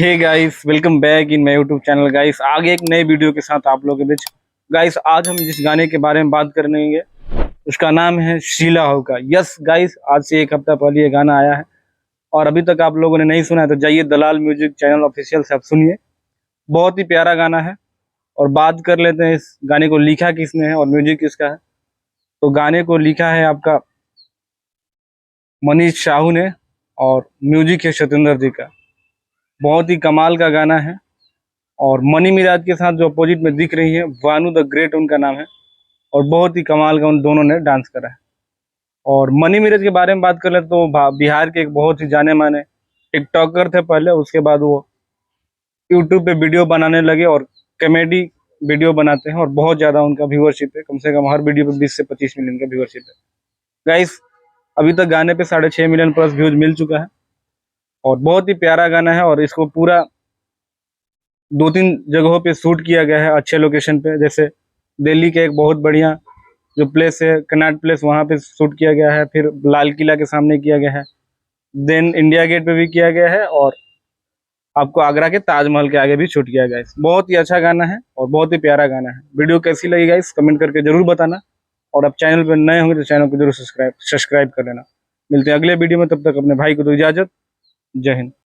Hey guys, welcome back in my YouTube channel. Guys, आगे एक नए वीडियो के साथ आप लोगों के बीच। गाइस, आज हम जिस गाने के बारे में बात करेंगे उसका नाम है शीला होगा। यस गाइस, आज से एक हफ्ता पहले ये गाना आया है और अभी तक आप लोगों ने नहीं सुना है तो जाइए दलाल म्यूजिक चैनल ऑफिशियल से आप सुनिए। बहुत ही प्यारा गाना है। और बात कर लेते हैं इस गाने को लिखा किसने है और म्यूजिक किसका है। तो गाने को लिखा है आपका मनीष साहू ने और म्यूजिक है सत्येंद्र जी का। बहुत ही कमाल का गाना है। और मनी मिराज के साथ जो अपोजिट में दिख रही है, वानू द ग्रेट उनका नाम है। और बहुत ही कमाल का उन दोनों ने डांस करा है। और मनी मिराज के बारे में बात कर ले तो बिहार के एक बहुत ही जाने माने टिकटॉकर थे पहले, उसके बाद वो यूट्यूब पे वीडियो बनाने लगे और कॉमेडी वीडियो बनाते हैं और बहुत ज़्यादा उनका व्यूअरशिप है। कम से कम हर वीडियो पे 20 से 25 मिलियन का व्यूअरशिप है। गाइस, अभी तक गाने पे 6.5 मिलियन प्लस व्यूज मिल चुका है और बहुत ही प्यारा गाना है। और इसको पूरा 2-3 जगहों पे शूट किया गया है, अच्छे लोकेशन पे। जैसे दिल्ली के एक बहुत बढ़िया जो प्लेस है कनॉट प्लेस, वहाँ पे शूट किया गया है। फिर लाल किला के सामने किया गया है। देन इंडिया गेट पे भी किया गया है और आपको आगरा के ताजमहल के आगे भी शूट किया गया है। बहुत ही अच्छा गाना है और बहुत ही प्यारा गाना है। वीडियो कैसी लगी गाइस, कमेंट करके जरूर बताना। और आप चैनल पर नए होंगे तो चैनल को जरूर सब्सक्राइब कर लेना। मिलते हैं अगले वीडियो में, तब तक अपने भाई को दो इजाजत। जय हिंद।